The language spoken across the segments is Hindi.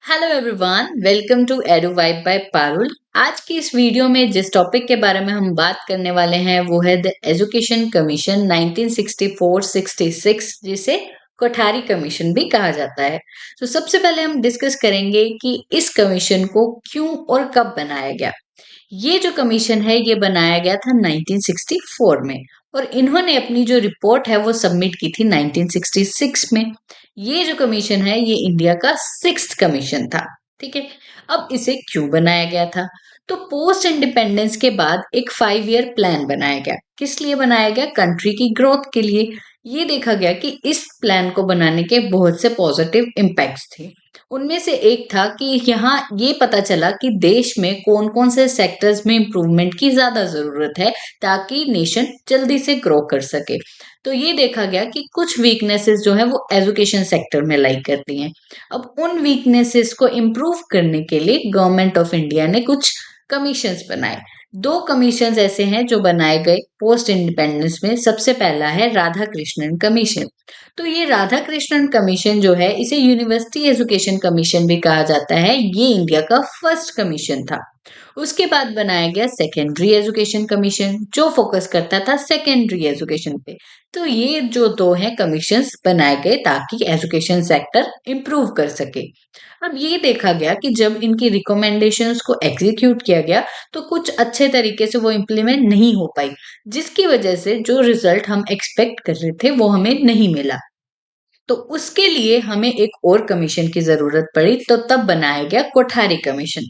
Hello everyone, welcome to Edu Vibe by Parul. आज की इस वीडियो में जिस टॉपिक के बारे में हम बात करने वाले हैं वो है द एजुकेशन कमीशन 1964-66, जिसे कोठारी कमीशन भी कहा जाता है। तो सबसे पहले हम डिस्कस करेंगे कि इस कमीशन को क्यों और कब बनाया गया। ये जो कमीशन है ये बनाया गया था 1964 में और इन्होंने अपनी जो रिपोर्ट है वो सबमिट की थी 1966 में। ये जो कमीशन है ये इंडिया का 6th कमीशन था। ठीक है, अब इसे क्यों बनाया गया था? तो पोस्ट इंडिपेंडेंस के बाद एक 5 ईयर प्लान बनाया गया। किस लिए बनाया गया? कंट्री की ग्रोथ के लिए। ये देखा गया कि इस प्लान को बनाने के बहुत से पॉजिटिव इम्पैक्ट्स थे। उनमें से एक था कि यहाँ ये पता चला कि देश में कौन-कौन से सेक्टर्स में इम्प्रूवमेंट की ज़्यादा ज़रूरत है ताकि नेशन जल्दी से ग्रो कर सके। तो ये देखा गया कि कुछ वीकनेसेस जो है वो एजुकेशन सेक्टर में लाई करती हैं। अब उन वीकनेसेस को इम्प्रूव करने के लिए गवर्नमेंट ऑफ इंडिया ने कुछ कमीशंस बनाए। 2 कमीशंस ऐसे हैं जो बनाए गए पोस्ट इंडिपेंडेंस में। सबसे पहला है राधा कृष्णन कमीशन। तो ये राधा कृष्णन कमीशन जो है इसे यूनिवर्सिटी एजुकेशन कमीशन भी कहा जाता है। ये इंडिया का फर्स्ट कमीशन था। उसके बाद बनाया गया सेकेंडरी एजुकेशन कमीशन जो फोकस करता था सेकेंडरी एजुकेशन पे। तो ये जो 2 हैं कमीशंस बनाए गए ताकि एजुकेशन सेक्टर इम्प्रूव कर सके। अब ये देखा गया कि जब इनकी रिकमेंडेशंस को एग्जीक्यूट किया गया तो कुछ अच्छे तरीके से वो इम्प्लीमेंट नहीं हो पाई, जिसकी वजह से जो रिजल्ट हम एक्सपेक्ट कर रहे थे वो हमें नहीं मिला। तो उसके लिए हमें एक और कमीशन की जरूरत पड़ी, तो तब बनाया गया कोठारी कमीशन।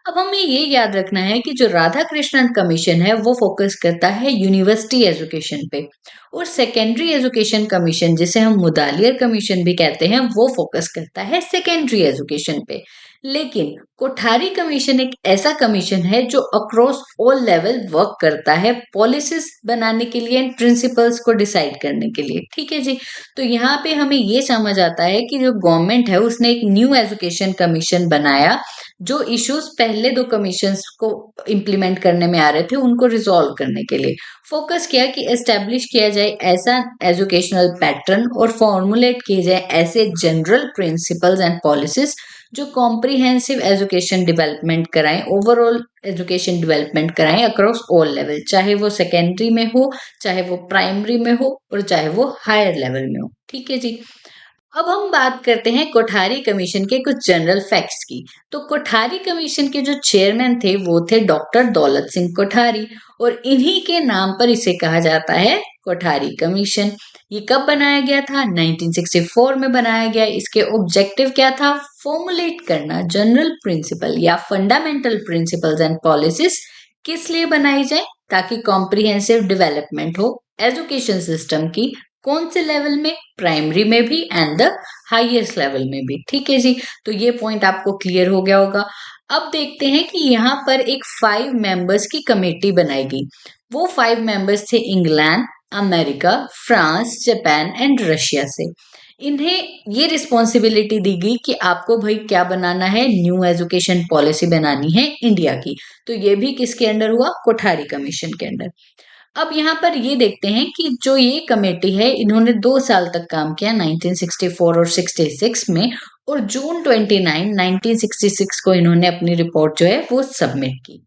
अब हमें ये याद रखना है कि जो राधा कृष्णन कमीशन है वो फोकस करता है यूनिवर्सिटी एजुकेशन पे और सेकेंडरी एजुकेशन कमीशन जिसे हम मुदालियर कमीशन भी कहते हैं वो फोकस करता है सेकेंडरी एजुकेशन पे। लेकिन कोठारी कमीशन एक ऐसा कमीशन है जो अक्रॉस ऑल लेवल वर्क करता है पॉलिसीज बनाने के लिए एंड प्रिंसिपल्स को डिसाइड करने के लिए। ठीक है जी। तो यहाँ पे हमें ये समझ आता है कि जो गवर्नमेंट है उसने एक न्यू एजुकेशन कमीशन बनाया जो इश्यूज पहले 2 कमीशंस को इम्प्लीमेंट करने में आ रहे थे उनको रिजॉल्व करने के लिए फोकस किया कि एस्टेब्लिश किया जाए ऐसा एजुकेशनल पैटर्न और फॉर्मुलेट किए जाए ऐसे जनरल प्रिंसिपल्स एंड पॉलिसीज जो कॉम्प्रिहेंसिव एजुकेशन डेवलपमेंट कराएं, ओवरऑल एजुकेशन डेवलपमेंट कराएं अक्रॉस ऑल लेवल, चाहे वो सेकेंडरी में हो, चाहे वो प्राइमरी में हो और चाहे वो हायर लेवल में हो। ठीक है जी। अब हम बात करते हैं कोठारी कमीशन के कुछ जनरल फैक्ट्स की। तो कोठारी कमीशन के जो चेयरमैन थे वो थे डॉक्टर दौलत सिंह कोठारी और इन्हीं के नाम पर इसे कहा जाता है कोठारी कमीशन। ये कब बनाया गया था? 1964 में बनाया गया। इसके ऑब्जेक्टिव क्या था? फॉर्मुलेट करना जनरल प्रिंसिपल या फंडामेंटल प्रिंसिपल्स एंड पॉलिसीज। किस लिए बनाई जाए? ताकि कॉम्प्रिहेंसिव डेवलपमेंट हो एजुकेशन सिस्टम की। कौन से लेवल में? प्राइमरी में भी एंड द हाईएस्ट लेवल में भी। ठीक है जी। तो ये पॉइंट आपको क्लियर हो गया होगा। अब देखते हैं कि यहाँ पर एक 5 मेंबर्स की कमेटी बनाई गई। वो 5 मेंबर्स थे England, America, France, Japan and Russia से। इन्हें ये रिस्पॉन्सिबिलिटी दी गई कि आपको भाई क्या बनाना है? न्यू एजुकेशन पॉलिसी बनानी है इंडिया की। तो ये भी किसके अंडर हुआ? कोठारी कमीशन के अंडर। अब यहाँ पर ये देखते हैं कि जो ये कमेटी है इन्होंने 2 साल तक काम किया 1964 और 66 में और जून 29 1966 को इन्होंने अपनी रिपोर्ट जो है वो सबमिट की।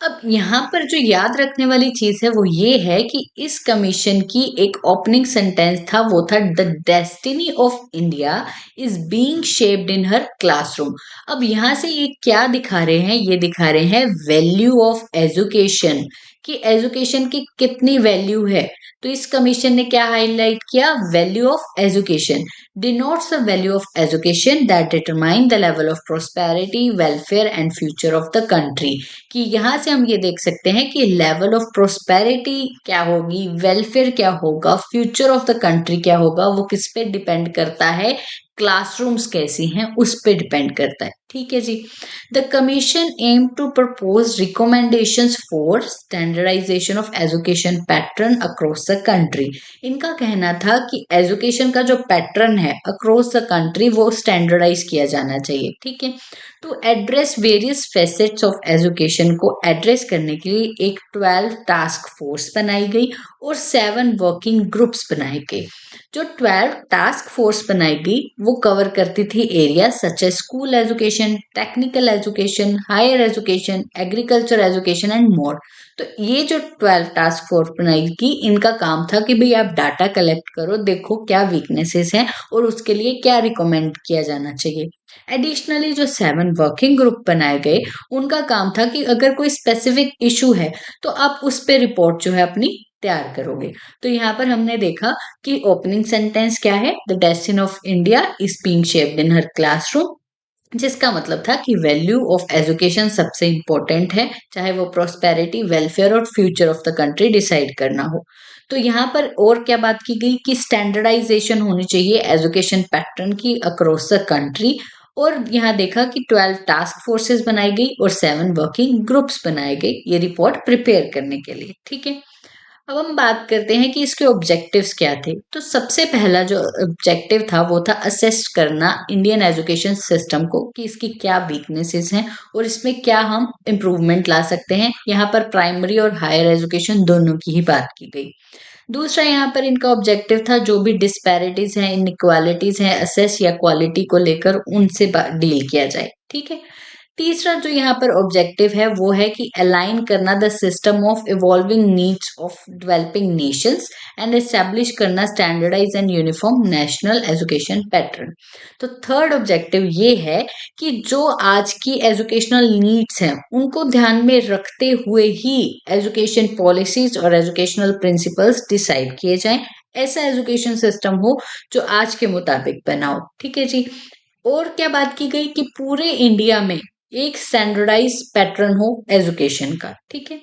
अब यहाँ पर जो याद रखने वाली चीज है वो ये है कि इस कमीशन की एक ओपनिंग सेंटेंस था, वो था the destiny of India is being shaped in her classroom. अब यहाँ से ये क्या दिखा रहे हैं? ये दिखा रहे हैं वैल्यू ऑफ एजुकेशन, कि एजुकेशन की कितनी वैल्यू है। तो इस कमीशन ने क्या हाईलाइट किया? Value of education denotes the value of education that determine the level of prosperity, welfare and future of the country। कि यहाँ से हम ये देख सकते हैं कि लेवल ऑफ प्रोस्पेरिटी क्या होगी, वेलफेयर क्या होगा, फ्यूचर ऑफ द कंट्री क्या होगा, वो किस पे डिपेंड करता है? क्लासरूम्स कैसी हैं उस पे डिपेंड करता है। ठीक है जी। The commission aim to propose recommendations for standardization of education pattern across the country. इनका कहना था कि एजुकेशन का जो पैटर्न है अक्रॉस द कंट्री वो स्टैंडर्डाइज किया जाना चाहिए। ठीक है। To address various facets of education को एड्रेस करने के लिए एक 12 टास्क फोर्स बनाई गई और 7 वर्किंग ग्रुप्स बनाए गए। जो 12 टास्क फोर्स बनाई गई वो कवर करती थी area such as school education, technical education, higher education, agriculture education and more. तो ये जो 12 टास्क फोर्स बनाई की, इनका काम था कि भाई आप डाटा कलेक्ट करो, देखो क्या वीकनेसेस हैं और उसके लिए क्या रिकमेंड किया जाना चाहिए। एडिशनली जो 7 वर्किंग ग्रुप बनाए गए, उनका काम था कि अगर कोई स्पेसिफिक इशू है तो आप उस पे रिपोर्ट जो है अपनी तैयार करोगे। तो यहाँ पर हमने देखा कि ओपनिंग सेंटेंस क्या है, the destiny of India is being shaped in her classroom, जिसका मतलब था कि वैल्यू ऑफ एजुकेशन सबसे इंपॉर्टेंट है, चाहे वो प्रोस्पेरिटी, वेलफेयर और future of the country decide करना हो। तो यहाँ पर और क्या बात की गई कि स्टैंडर्डाइजेशन होनी चाहिए एजुकेशन पैटर्न की अक्रॉस द कंट्री। और यहाँ देखा कि 12 टास्क फोर्सेस बनाई गई और 7 वर्किंग ग्रुप्स बनाए गए ये रिपोर्ट प्रिपेयर करने के लिए। ठीक है, अब हम बात करते हैं कि इसके ऑब्जेक्टिव्स क्या थे। तो सबसे पहला जो ऑब्जेक्टिव था वो था असेस करना इंडियन एजुकेशन सिस्टम को कि इसकी क्या वीकनेसेस हैं और इसमें क्या हम इम्प्रूवमेंट ला सकते हैं। यहाँ पर प्राइमरी और हायर एजुकेशन दोनों की ही बात की गई। दूसरा यहाँ पर इनका ऑब्जेक्टिव था जो भी डिस्पैरिटीज हैं, इनइक्वालिटीज हैं, असेस या क्वालिटी को लेकर उनसे डील किया जाए। ठीक है, तीसरा जो यहाँ पर ऑब्जेक्टिव है वो है कि अलाइन करना the system of evolving needs of developing nations and establish करना standardize and uniform national education pattern. तो थर्ड ऑब्जेक्टिव ये है कि जो आज की एजुकेशनल नीड्स हैं उनको ध्यान में रखते हुए ही एजुकेशन पॉलिसीज और एजुकेशनल प्रिंसिपल्स डिसाइड किए जाएं। ऐसा एजुकेशन सिस्टम हो जो आज के मुताबिक बना हो। ठीक है जी। और क्या बात की गई कि पूरे इंडिया में एक स्टैंडर्डाइज पैटर्न हो एजुकेशन का। ठीक है,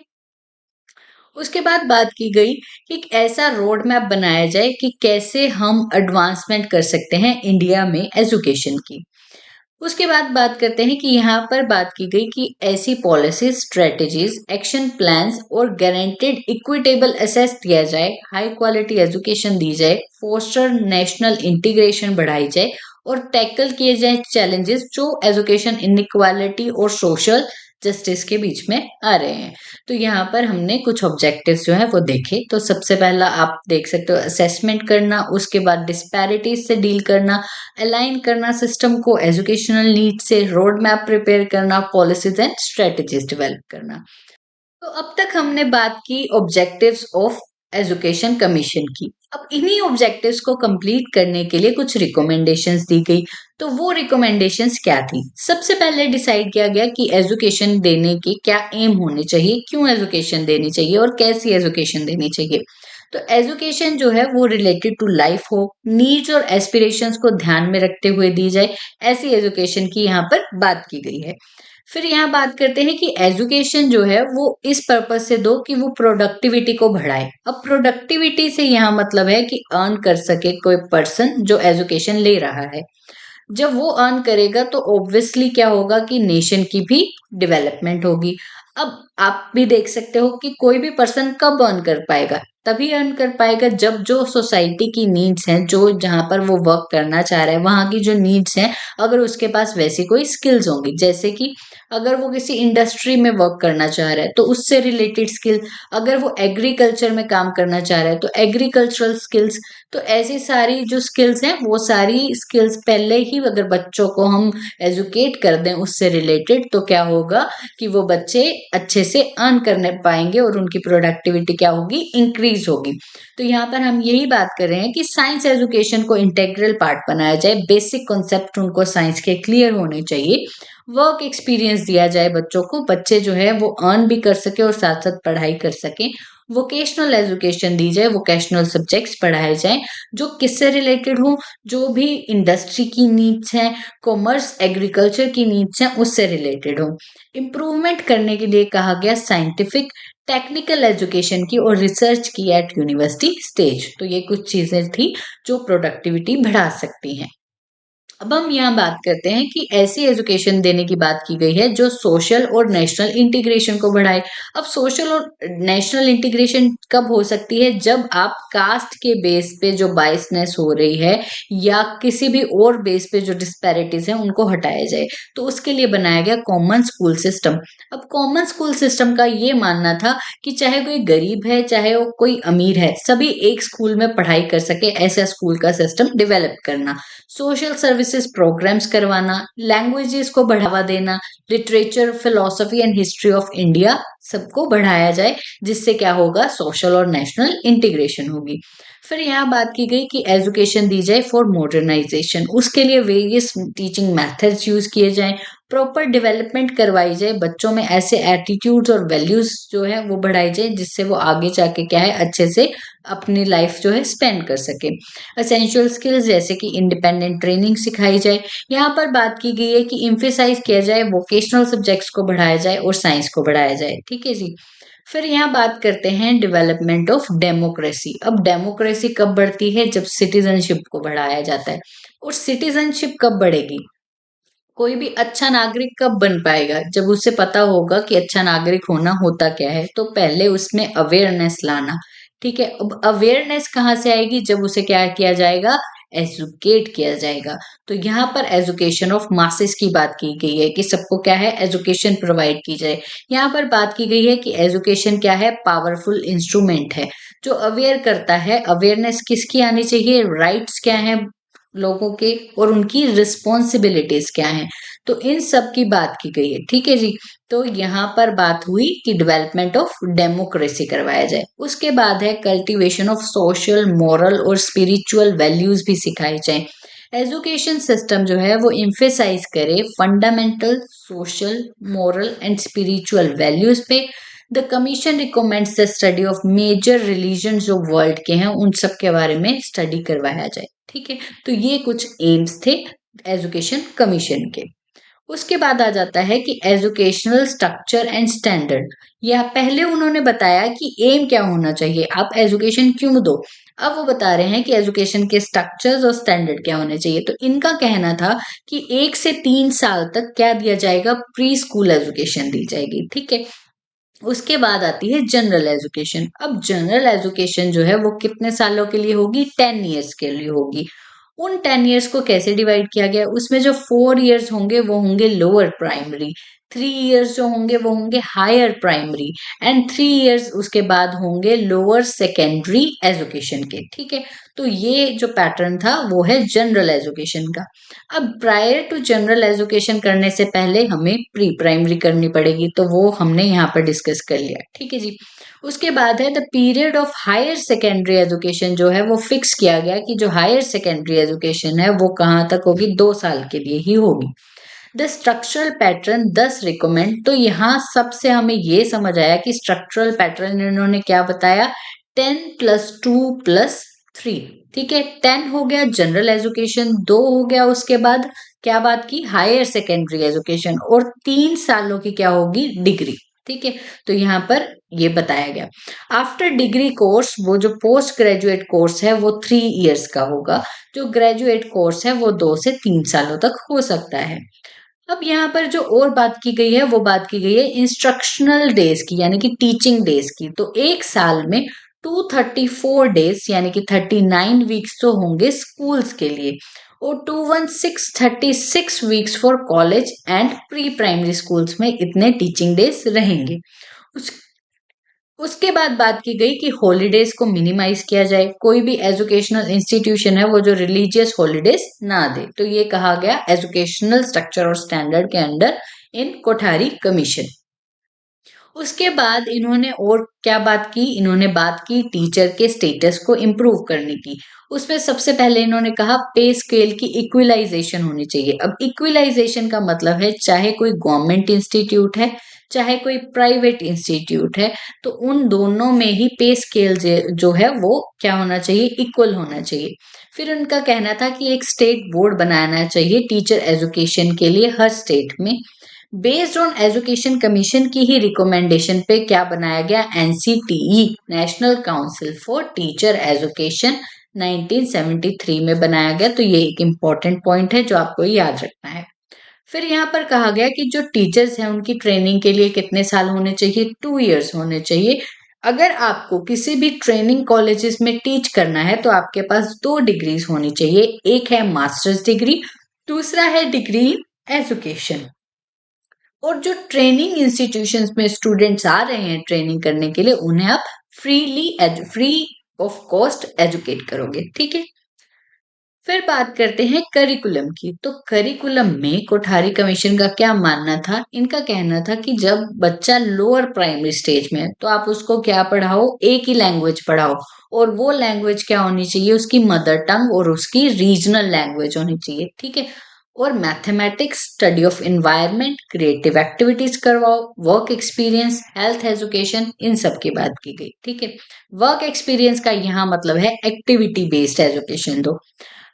उसके बाद बात की गई कि एक ऐसा रोड मैप बनाया जाए कि कैसे हम एडवांसमेंट कर सकते हैं इंडिया में एजुकेशन की। उसके बाद बात करते हैं कि यहाँ पर बात की गई कि ऐसी पॉलिसीज, स्ट्रेटेजीज, एक्शन प्लान्स और गारंटेड इक्विटेबल एसेस दिया जाए, हाई क्वालिटी एजुकेशन दी जाए, फोस्टर नेशनल इंटीग्रेशन बढ़ाई जाए और टैकल किए जाए चैलेंजेस जो एजुकेशन इनइक्वालिटी और सोशल जस्टिस के बीच में आ रहे हैं। तो यहाँ पर हमने कुछ ऑब्जेक्टिव्स जो है वो देखे। तो सबसे पहला आप देख सकते हो असेसमेंट करना, उसके बाद डिस्पैरिटीज से डील करना, अलाइन करना सिस्टम को एजुकेशनल नीड से, रोड मैप प्रिपेयर करना, पॉलिसीज एंड स्ट्रेटजीज डेवलप करना। तो अब तक हमने बात की ऑब्जेक्टिव्स ऑफ एजुकेशन कमीशन की। अब इन्हीं ऑब्जेक्टिव्स को कंप्लीट करने के लिए कुछ रिकमेंडेशंस दी गई। तो वो रिकमेंडेशंस क्या थी? सबसे पहले डिसाइड किया गया कि एजुकेशन देने के क्या एम होने चाहिए, क्यों एजुकेशन देनी चाहिए और कैसी एजुकेशन देनी चाहिए। तो एजुकेशन जो है वो रिलेटेड टू लाइफ हो, नीड्स और एस्पिरेशंस को ध्यान में रखते हुए दी जाए, ऐसी एजुकेशन की यहाँ पर बात की गई है। फिर यहाँ बात करते हैं कि एजुकेशन जो है वो इस पर्पज से दो कि वो प्रोडक्टिविटी को बढ़ाए। अब प्रोडक्टिविटी से यहाँ मतलब है कि अर्न कर सके कोई पर्सन जो एजुकेशन ले रहा है। जब वो अर्न करेगा तो ऑब्वियसली क्या होगा कि नेशन की भी डेवलपमेंट होगी। अब आप भी देख सकते हो कि कोई भी पर्सन कब अर्न कर पाएगा, तभी अर्न कर पाएगा जब जो सोसाइटी की नीड्स हैं, जो जहाँ पर वो वर्क करना चाह रहा है वहां की जो नीड्स हैं, अगर उसके पास वैसी कोई स्किल्स होंगी, जैसे कि अगर वो किसी इंडस्ट्री में वर्क करना चाह रहा है तो उससे रिलेटेड स्किल, अगर वो एग्रीकल्चर में काम करना चाह रहा है तो एग्रीकल्चरल स्किल्स। तो ऐसी सारी जो स्किल्स हैं वो सारी स्किल्स पहले ही अगर बच्चों को हम एजुकेट कर दें उससे रिलेटेड, तो क्या होगा कि वो बच्चे अच्छे से अर्न करने पाएंगे और उनकी प्रोडक्टिविटी क्या होगी, इंक्रीज होगी। तो यहाँ पर हम यही बात कर रहे हैं कि साइंस एजुकेशन को इंटेग्रल पार्ट बनाया जाए, बेसिक कॉन्सेप्ट उनको साइंस के क्लियर होने चाहिए, वर्क एक्सपीरियंस दिया जाए बच्चों को, बच्चे जो है वो अर्न भी कर सके और साथ साथ पढ़ाई कर सके। वोकेशनल एजुकेशन दी जाए, वोकेशनल सब्जेक्ट्स पढ़ाए जाएं जो किससे रिलेटेड हो, जो भी इंडस्ट्री की नीड्स हैं, कॉमर्स एग्रीकल्चर की नीड्स हैं उससे रिलेटेड हो। इम्प्रूवमेंट करने के लिए कहा गया साइंटिफिक टेक्निकल एजुकेशन की और रिसर्च की एट यूनिवर्सिटी स्टेज। तो ये कुछ चीजें थी जो प्रोडक्टिविटी बढ़ा सकती हैं। अब हम यहाँ बात करते हैं कि ऐसी एजुकेशन देने की बात की गई है जो सोशल और नेशनल इंटीग्रेशन को बढ़ाए। अब सोशल और नेशनल इंटीग्रेशन कब हो सकती है? जब आप कास्ट के बेस पे जो बायसनेस हो रही है या किसी भी और बेस पे जो डिस्पैरिटीज है उनको हटाया जाए। तो उसके लिए बनाया गया कॉमन स्कूल सिस्टम। अब कॉमन स्कूल सिस्टम का ये मानना था कि चाहे कोई गरीब है चाहे वो कोई अमीर है, सभी एक स्कूल में पढ़ाई कर सके, ऐसा स्कूल का सिस्टम डेवलप करना। सोशल सर्विसेज प्रोग्राम्स करवाना, लैंग्वेजेस को बढ़ावा देना, literature, philosophy and history of India सबको बढ़ाया जाए, जिससे क्या होगा? सोशल और नेशनल इंटीग्रेशन होगी। फिर यहाँ बात की गई कि एजुकेशन दी जाए फॉर मॉडर्नाइजेशन, उसके लिए वेरियस टीचिंग मेथड्स यूज किए जाएं, प्रॉपर डेवलपमेंट करवाई जाए, बच्चों में ऐसे एटीट्यूड्स और वैल्यूज जो है वो बढ़ाई जाए जिससे वो आगे जाके क्या है अच्छे से अपनी लाइफ जो है स्पेंड कर सके। एसेंशियल स्किल्स जैसे कि इंडिपेंडेंट ट्रेनिंग सिखाई जाए। यहाँ पर बात की गई है कि इम्फेसाइज किया जाए, वोकेशनल सब्जेक्ट्स को बढ़ाया जाए और साइंस को बढ़ाया जाए। ठीक है जी। फिर यहाँ बात करते हैं डेवलपमेंट ऑफ डेमोक्रेसी। अब डेमोक्रेसी कब बढ़ती है? जब सिटीजनशिप को बढ़ाया जाता है। और सिटीजनशिप कब बढ़ेगी? कोई भी अच्छा नागरिक कब बन पाएगा? जब उसे पता होगा कि अच्छा नागरिक होना होता क्या है। तो पहले उसमें अवेयरनेस लाना। ठीक है। अब अवेयरनेस कहाँ से आएगी? जब उसे क्या किया जाएगा? एजुकेट किया जाएगा। तो यहाँ पर एजुकेशन ऑफ मासेस की बात की गई है कि सबको क्या है? एजुकेशन प्रोवाइड की जाए। यहाँ पर बात की गई है कि एजुकेशन क्या है? पावरफुल इंस्ट्रूमेंट है जो अवेयर करता है। अवेयरनेस किसकी आनी चाहिए? राइट्स क्या है लोगों के और उनकी रिस्पॉन्सिबिलिटीज क्या हैं। तो इन सब की बात की गई है। ठीक है जी। तो यहाँ पर बात हुई कि डेवलपमेंट ऑफ डेमोक्रेसी करवाया जाए। उसके बाद है कल्टीवेशन ऑफ सोशल, मॉरल और स्पिरिचुअल वैल्यूज भी सिखाए जाए। एजुकेशन सिस्टम जो है वो इम्फेसाइज करे fundamental social, moral and spiritual values पे। The commission recommends the study of major religion जो वर्ल्ड के हैं उन सब के बारे में स्टडी करवाया जाए। ठीक है। तो ये कुछ एम्स थे एजुकेशन कमीशन के। उसके बाद आ जाता है कि एजुकेशनल स्ट्रक्चर एंड स्टैंडर्ड। या पहले उन्होंने बताया कि एम क्या होना चाहिए, आप एजुकेशन क्यों दो। अब वो बता रहे हैं कि एजुकेशन के स्ट्रक्चर्स और स्टैंडर्ड क्या होने चाहिए। तो इनका कहना था कि 1 से 3 साल तक क्या दिया जाएगा? प्री स्कूल एजुकेशन दी जाएगी। ठीक है। उसके बाद आती है जनरल एजुकेशन। अब जनरल एजुकेशन जो है वो कितने सालों के लिए होगी? 10 ईयर्स के लिए होगी। उन 10 ईयर्स को कैसे डिवाइड किया गया? उसमें जो 4 ईयर्स होंगे वो होंगे लोअर प्राइमरी, 3 ईयर्स जो होंगे वो होंगे हायर प्राइमरी एंड 3 ईयर्स उसके बाद होंगे लोअर सेकेंडरी एजुकेशन के। ठीक है। तो ये जो पैटर्न था वो है जनरल एजुकेशन का। अब प्रायर टू जनरल एजुकेशन करने से पहले हमें प्री प्राइमरी करनी पड़ेगी, तो वो हमने यहाँ पर डिस्कस कर लिया। ठीक है जी। उसके बाद है the period of higher secondary education जो है वो फिक्स किया गया कि जो हायर सेकेंडरी एजुकेशन है वो कहाँ तक होगी? 2 साल के लिए ही होगी। The structural pattern 10 recommend. तो यहाँ सबसे हमें ये समझ आया कि स्ट्रक्चरल पैटर्न इन्होंने क्या बताया? 10+2+3। ठीक है। 10 हो गया जनरल एजुकेशन, 2 हो गया उसके बाद क्या बात की? हायर सेकेंडरी एजुकेशन, और 3 सालों की क्या होगी? डिग्री। ठीक है। तो यहाँ पर ये बताया गया। आफ्टर डिग्री कोर्स, वो जो पोस्ट ग्रेजुएट कोर्स है वो 3 ईयर्स का होगा। जो ग्रेजुएट कोर्स है वो 2 से 3 सालों तक हो सकता है। अब यहाँ पर जो और बात की गई है वो बात की गई है इंस्ट्रक्शनल डेज की, यानी कि टीचिंग डेज की। तो एक साल में 234 डेज यानी कि 39 वीक्स तो होंगे स्कूल्स के लिए, और 216 36 weeks for college and pre primary schools में इतने टीचिंग डेज रहेंगे। उस उसके बाद बात की गई कि हॉलीडेज को मिनिमाइज किया जाए। कोई भी एजुकेशनल इंस्टीट्यूशन है वो जो रिलीजियस हॉलीडेज ना दे। तो ये कहा गया एजुकेशनल स्ट्रक्चर और स्टैंडर्ड के अंडर इन कोठारी कमीशन। उसके बाद इन्होंने और क्या बात की? इन्होंने बात की टीचर के स्टेटस को इम्प्रूव करने की। उसमें सबसे पहले इन्होंने कहा पे स्केल की इक्विलाइजेशन होनी चाहिए। अब इक्विलाइजेशन का मतलब है चाहे कोई गवर्नमेंट इंस्टीट्यूट है चाहे कोई प्राइवेट इंस्टीट्यूट है, तो उन दोनों में ही पे स्केल जो है वो क्या होना चाहिए? इक्वल होना चाहिए। फिर उनका कहना था कि एक स्टेट बोर्ड बनाना चाहिए टीचर एजुकेशन के लिए हर स्टेट में। बेस्ड ऑन एजुकेशन कमीशन की ही रिकमेंडेशन पे क्या बनाया गया? NCTE, national council for teacher education 1973 में बनाया गया। तो ये एक इम्पॉर्टेंट पॉइंट है जो आपको याद रखना है। फिर यहाँ पर कहा गया कि जो टीचर्स हैं उनकी ट्रेनिंग के लिए कितने साल होने चाहिए, 2 इयर्स होने चाहिए। अगर आपको किसी भी ट्रेनिंग कॉलेजेस में टीच करना है तो आपके पास 2 डिग्रीज होनी चाहिए। एक है मास्टर्स डिग्री, दूसरा है डिग्री एजुकेशन। और जो ट्रेनिंग इंस्टीट्यूशंस में स्टूडेंट्स आ रहे हैं ट्रेनिंग करने के लिए, उन्हें आप फ्री ऑफ कॉस्ट एजुकेट करोगे। ठीक है, फिर बात करते हैं करिकुलम की। तो करिकुलम में कोठारी कमीशन का क्या मानना था? इनका कहना था कि जब बच्चा लोअर प्राइमरी स्टेज में है तो आप उसको क्या पढ़ाओ, एक ही लैंग्वेज पढ़ाओ। और वो लैंग्वेज क्या होनी चाहिए? उसकी मदर टंग और उसकी रीजनल लैंग्वेज होनी चाहिए। ठीक है, और mathematics, study of environment, creative activities करवाओ, वर्क एक्सपीरियंस, हेल्थ एजुकेशन, इन सब की बात की गई। ठीक है, वर्क एक्सपीरियंस का यहाँ मतलब है एक्टिविटी बेस्ड एजुकेशन दो।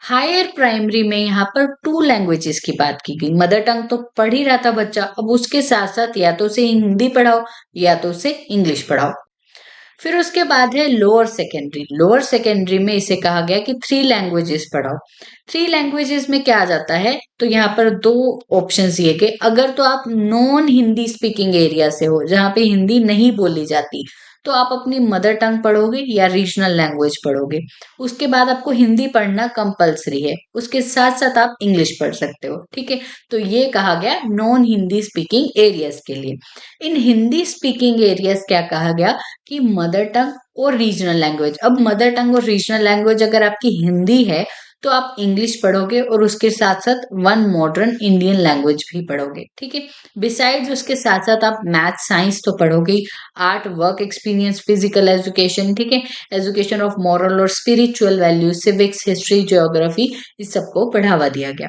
हायर प्राइमरी में यहाँ पर 2 लैंग्वेजेस की बात की गई। मदर टंग तो पढ़ ही रहा था बच्चा, अब उसके साथ साथ या तो उसे हिंदी पढ़ाओ या तो उसे इंग्लिश पढ़ाओ। फिर उसके बाद है लोअर सेकेंडरी। लोअर सेकेंडरी में इसे कहा गया कि 3 लैंग्वेजेस पढ़ाओ। 3 लैंग्वेजेस में क्या आ जाता है? तो यहाँ पर 2 ऑप्शंस दिए गए। अगर तो आप नॉन हिंदी स्पीकिंग एरिया से हो, जहाँ पे हिंदी नहीं बोली जाती, तो आप अपनी मदर टंग पढ़ोगे या रीजनल लैंग्वेज पढ़ोगे। उसके बाद आपको हिंदी पढ़ना कंपलसरी है, उसके साथ साथ आप इंग्लिश पढ़ सकते हो। ठीक है, तो ये कहा गया नॉन हिंदी स्पीकिंग एरियाज के लिए। इन हिंदी स्पीकिंग एरियाज क्या कहा गया कि मदर टंग और रीजनल लैंग्वेज। अब मदर टंग और रीजनल लैंग्वेज अगर आपकी हिंदी है तो आप इंग्लिश पढ़ोगे और उसके साथ साथ 1 मॉडर्न इंडियन लैंग्वेज भी पढ़ोगे। ठीक है, बिसाइड्स उसके साथ साथ आप मैथ साइंस तो पढ़ोगे, art, work experience, physical education. ठीक है, एजुकेशन ऑफ मॉरल और spiritual values, civics, history, geography, इस सबको बढ़ावा दिया गया।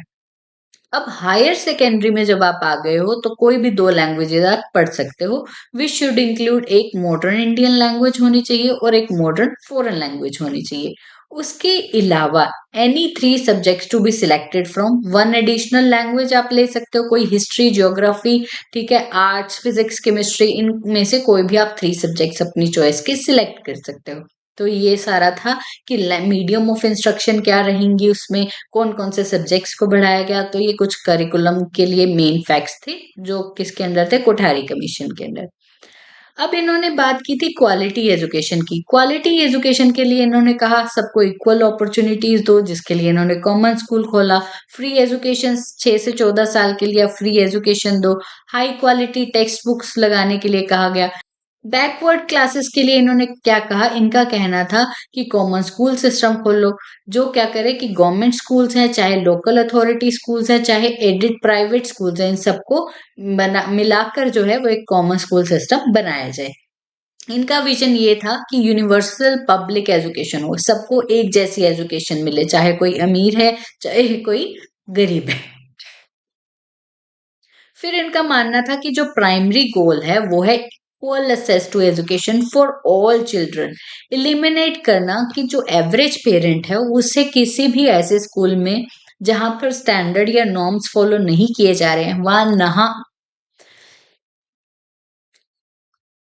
अब हायर सेकेंडरी में जब आप आ गए हो तो कोई भी 2 लैंग्वेजेस आप पढ़ सकते हो। विच शुड इंक्लूड एक मॉडर्न इंडियन लैंग्वेज होनी चाहिए और एक मॉडर्न फॉरेन लैंग्वेज होनी चाहिए। उसके अलावा any 3 subjects to be selected from 1 additional language आप ले सकते हो। कोई हिस्ट्री, ज्योग्राफी, ठीक है, आर्ट्स, फिजिक्स, केमिस्ट्री, इनमें से कोई भी आप 3 सब्जेक्ट्स अपनी चॉइस के सिलेक्ट कर सकते हो। तो ये सारा था कि मीडियम ऑफ इंस्ट्रक्शन क्या रहेंगी, उसमें कौन कौन से सब्जेक्ट्स को बढ़ाया गया। तो ये कुछ करिकुलम के लिए मेन फैक्ट्स थे जो किसके अंदर थे, कोठारी कमीशन के अंदर। अब इन्होंने बात की थी क्वालिटी एजुकेशन की। क्वालिटी एजुकेशन के लिए इन्होंने कहा सबको इक्वल अपॉर्चुनिटीज दो, जिसके लिए इन्होंने कॉमन स्कूल खोला। फ्री एजुकेशन 6 से 14 साल के लिए फ्री एजुकेशन दो। हाई क्वालिटी टेक्स्ट बुक्स लगाने के लिए कहा गया। बैकवर्ड क्लासेस के लिए इन्होंने क्या कहा? इनका कहना था कि कॉमन स्कूल सिस्टम खोलो, जो क्या करे कि गवर्नमेंट स्कूल्स हैं, चाहे लोकल अथॉरिटी स्कूल्स हैं, चाहे एडेड प्राइवेट स्कूल्स हैं, इन सबको बना मिलाकर जो है वो एक कॉमन स्कूल सिस्टम बनाया जाए। इनका विजन ये था कि यूनिवर्सल पब्लिक एजुकेशन हो, सबको एक जैसी एजुकेशन मिले, चाहे कोई अमीर है चाहे कोई गरीब है। फिर इनका मानना था कि जो प्राइमरी गोल है वो है equal access to education for all children. Eliminate करना कि जो एवरेज पेरेंट है उसे किसी भी ऐसे स्कूल में जहां पर स्टैंडर्ड या नॉर्म्स फॉलो नहीं किए जा रहे हैं वहां नहा।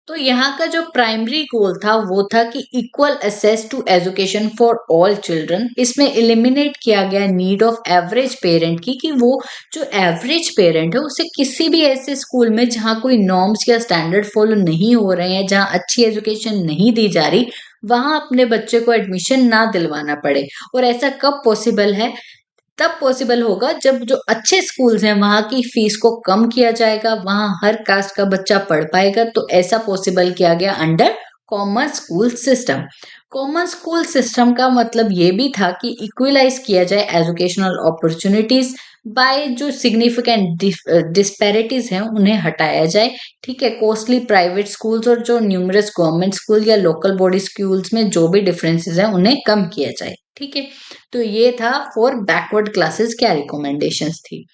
तो यहाँ का जो प्राइमरी गोल था वो था कि equal access to education for all children. इसमें एलिमिनेट किया गया नीड ऑफ एवरेज पेरेंट की, कि वो जो एवरेज पेरेंट है उसे किसी भी ऐसे स्कूल में जहाँ कोई नॉर्म्स या स्टैंडर्ड फॉलो नहीं हो रहे हैं, जहाँ अच्छी एजुकेशन नहीं दी जा रही, वहां अपने बच्चे को एडमिशन ना दिलवाना पड़े। और ऐसा कब पॉसिबल है? तब पॉसिबल होगा जब जो अच्छे स्कूल्स हैं वहां की फीस को कम किया जाएगा, वहां हर कास्ट का बच्चा पढ़ पाएगा। तो ऐसा पॉसिबल किया गया under common school system. Common school system का मतलब ये भी था कि इक्वलाइज किया जाए एजुकेशनल अपॉर्चुनिटीज बाय जो सिग्निफिकेंट डिस्पैरिटीज हैं उन्हें हटाया जाए। ठीक है, कॉस्टली प्राइवेट स्कूल्स और जो न्यूमरस गवर्नमेंट स्कूल या लोकल बॉडी स्कूल्स में जो भी डिफरेंसेस हैं उन्हें कम किया जाए। ठीक है, तो ये था फॉर बैकवर्ड क्लासेस क्या रिकमेंडेशंस थी।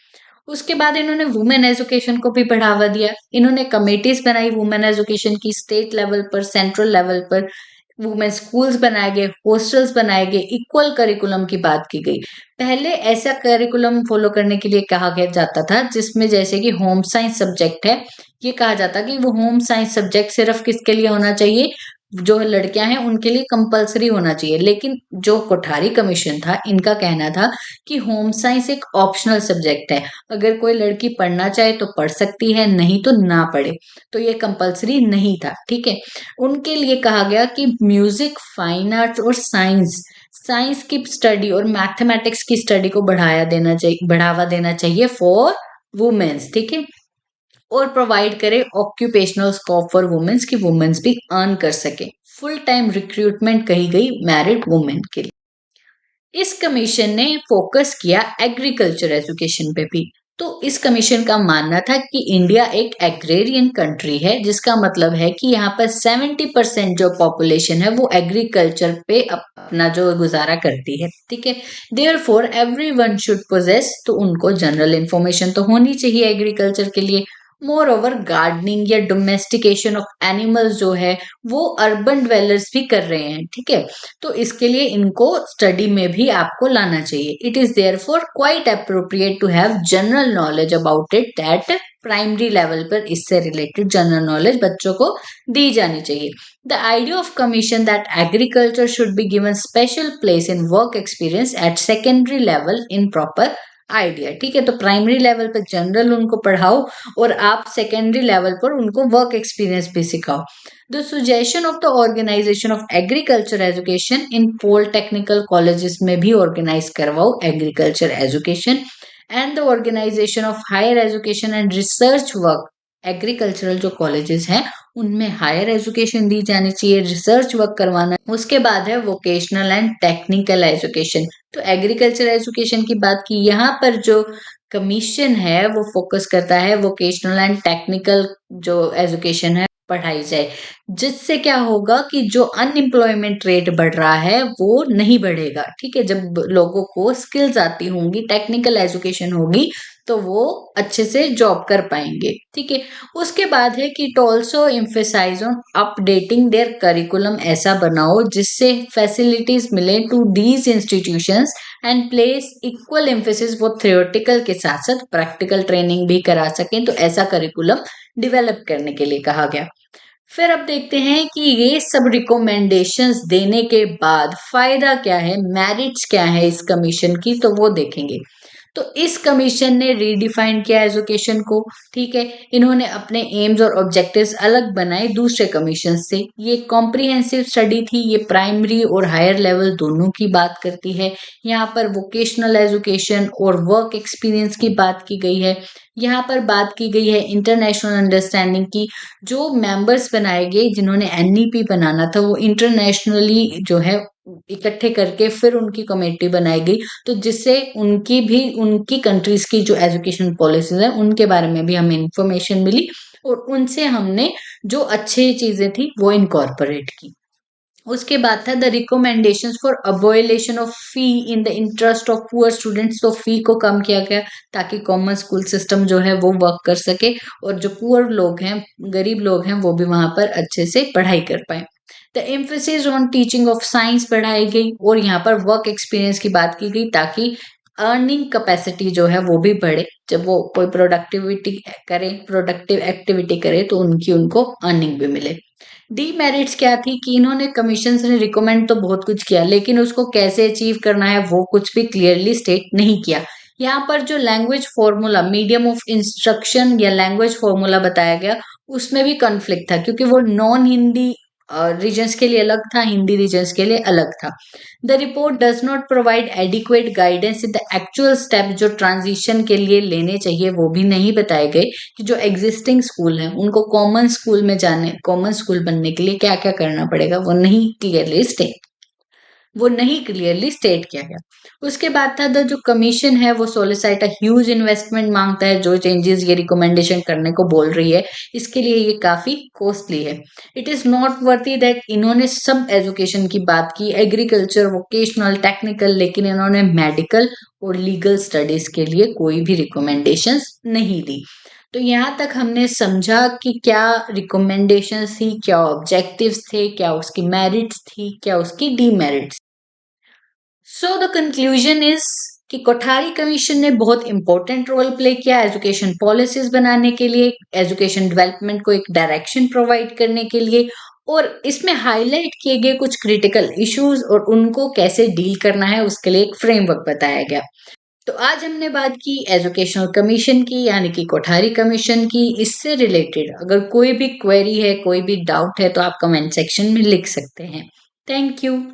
उसके बाद इन्होंने वुमेन एजुकेशन को भी बढ़ावा दिया। इन्होंने कमेटीज बनाई वुमेन एजुकेशन की, स्टेट लेवल पर, सेंट्रल लेवल पर वुमेन स्कूल्स बनाए गए, हॉस्टल्स बनाए गए, इक्वल करिकुलम की बात की गई। पहले ऐसा करिकुलम फॉलो करने के लिए कहा गया जाता था जिसमें जैसे कि होम साइंस सब्जेक्ट है, ये कहा जाता कि वो होम साइंस सब्जेक्ट सिर्फ किसके लिए होना चाहिए? जो लड़कियां हैं उनके लिए कंपलसरी होना चाहिए। लेकिन जो कोठारी कमीशन था, इनका कहना था कि होम साइंस एक ऑप्शनल सब्जेक्ट है, अगर कोई लड़की पढ़ना चाहे तो पढ़ सकती है, नहीं तो ना पढ़े। तो ये कंपलसरी नहीं था, ठीक है। उनके लिए कहा गया कि म्यूजिक, फाइन आर्ट्स और साइंस की स्टडी और मैथमेटिक्स की स्टडी को बढ़ावा देना चाहिए फॉर वुमेन्स, ठीक है। और प्रोवाइड करे ऑक्यूपेशनल स्कोप फॉर वुमेन्स, की वुमेन्स भी अर्न कर सके। फुल टाइम रिक्रूटमेंट कही गई मैरिड वुमेन के लिए। इस कमीशन ने फोकस किया एग्रीकल्चर एजुकेशन पे भी। तो इस कमीशन का मानना था कि इंडिया एक एग्रेरियन कंट्री है, जिसका मतलब है कि यहाँ पर 70% जो पॉपुलेशन है वो एग्रीकल्चर पे अपना जो गुजारा करती है, ठीक है। देयरफॉर एवरीवन शुड पोजेस, तो उनको जनरल इंफॉर्मेशन तो होनी चाहिए एग्रीकल्चर के लिए। मोर ओवर गार्डनिंग या डोमेस्टिकेशन ऑफ एनिमल्स जो है वो अर्बन ड्वेलर्स भी कर रहे हैं, ठीक है। तो इसके लिए इनको स्टडी में भी आपको लाना चाहिए। It is therefore quite appropriate to have general knowledge about it that primary level पर इससे रिलेटेड जनरल नॉलेज बच्चों को दी जानी चाहिए। The idea of commission that agriculture should be given special place in work experience eight secondary level in proper idea, ठीक है। तो प्राइमरी लेवल पर जनरल उनको पढ़ाओ और आप सेकेंडरी लेवल पर उनको वर्क एक्सपीरियंस भी सिखाओ। The suggestion of the organisation of agriculture education in polytechnical colleges में भी ऑर्गेनाइज करवाओ agriculture education. And the organisation of higher education and research work, agricultural जो कॉलेजेस हैं उनमें हायर एजुकेशन दी जानी चाहिए, रिसर्च वर्क करवाना। उसके बाद है वोकेशनल एंड टेक्निकल एजुकेशन। तो एग्रीकल्चर एजुकेशन की बात की, यहाँ पर जो कमीशन है वो फोकस करता है वोकेशनल एंड टेक्निकल जो एजुकेशन है पढ़ाई जाए, जिससे क्या होगा कि जो अनएम्प्लॉयमेंट रेट बढ़ रहा है वो नहीं बढ़ेगा, ठीक है। जब लोगों को स्किल्स आती होंगी, टेक्निकल एजुकेशन होगी, तो वो अच्छे से जॉब कर पाएंगे, ठीक है। उसके बाद है कि it also emphasise on updating their curriculum, ऐसा बनाओ जिससे फैसिलिटीज मिले to these institutions and place equal emphasis, वो थ्योरेटिकल के साथ साथ प्रैक्टिकल ट्रेनिंग भी करा सकें। तो ऐसा करिकुलम डेवलप करने के लिए कहा गया। फिर अब देखते हैं कि ये सब रिकमेंडेशंस देने के बाद फायदा क्या है, मेरिट्स क्या है इस कमीशन की, तो वो देखेंगे। तो इस कमीशन ने रीडिफाइन किया एजुकेशन को, ठीक है। इन्होंने अपने एम्स और ऑब्जेक्टिव्स अलग बनाए दूसरे कमीशन से। ये कॉम्प्रिहेंसिव स्टडी थी, ये प्राइमरी और हायर लेवल दोनों की बात करती है। यहाँ पर वोकेशनल एजुकेशन और वर्क एक्सपीरियंस की बात की गई है। यहाँ पर बात की गई है इंटरनेशनल अंडरस्टैंडिंग की। जो मेंबर्स बनाए गए जिन्होंने एनईपी बनाना था वो इंटरनेशनली जो है इकट्ठे करके फिर उनकी कमेटी बनाई गई, तो जिससे उनकी कंट्रीज की जो एजुकेशन पॉलिसीज है उनके बारे में भी हमें इंफॉर्मेशन मिली और उनसे हमने जो अच्छी चीजें थी वो इनकॉर्पोरेट की। उसके बाद था the recommendations for abolition of fee in the interest of poor students. तो फी को कम किया गया ताकि कॉमन स्कूल सिस्टम जो है वो वर्क कर सके और जो पुअर लोग हैं, गरीब लोग हैं, वो भी वहां पर अच्छे से पढ़ाई कर पाए। The emphasis on teaching of science बढ़ाई गई और यहाँ पर वर्क एक्सपीरियंस की बात की गई ताकि अर्निंग कैपेसिटी जो है वो भी बढ़े। जब वो कोई प्रोडक्टिव एक्टिविटी करे तो उनको अर्निंग भी मिले। डीमेरिट्स क्या थी कि इन्होंने कमीशन ने रिकमेंड तो बहुत कुछ किया, लेकिन उसको कैसे अचीव करना है वो कुछ भी क्लियरली स्टेट नहीं किया। यहाँ पर जो language formula, medium of instruction या लैंग्वेज फॉर्मूला बताया गया, उसमें भी कॉन्फ्लिक्ट था क्योंकि वो नॉन हिंदी रीजन्स के लिए अलग था, हिंदी रीजन्स के लिए अलग था। The report does not provide adequate guidance in the actual step जो ट्रांजिशन के लिए लेने चाहिए वो भी नहीं बताए गए कि जो एग्जिस्टिंग स्कूल है उनको कॉमन स्कूल बनने के लिए क्या क्या करना पड़ेगा, वो नहीं क्लियरली स्टेट किया गया। उसके बाद था जो कमीशन है वो सोलिसाइट अ ह्यूज इन्वेस्टमेंट मांगता है। जो चेंजेस ये रिकमेंडेशन करने को बोल रही है इसके लिए ये काफी कॉस्टली है। It is not worthy that इन्होंने सब एजुकेशन की बात की, एग्रीकल्चर, वोकेशनल, टेक्निकल, लेकिन इन्होंने मेडिकल और लीगल स्टडीज के लिए कोई भी रिकमेंडेशंस नहीं दी। तो यहाँ तक हमने समझा कि क्या रिकमेंडेशंस थी, क्या ऑब्जेक्टिव्स थे, क्या उसकी मेरिट्स थी, क्या उसकी demerits. So the conclusion is कि कोठारी कमीशन ने बहुत इंपॉर्टेंट रोल प्ले किया एजुकेशन पॉलिसीज बनाने के लिए, एजुकेशन डेवलपमेंट को एक डायरेक्शन प्रोवाइड करने के लिए और इसमें हाईलाइट किए गए कुछ क्रिटिकल इश्यूज और उनको कैसे डील करना है उसके लिए एक फ्रेमवर्क बताया गया। तो आज हमने बात की एजुकेशनल कमीशन की, यानी कि कोठारी कमीशन की। इससे रिलेटेड अगर कोई भी क्वेरी है, कोई भी डाउट है, तो आप कमेंट सेक्शन में लिख सकते हैं। Thank you.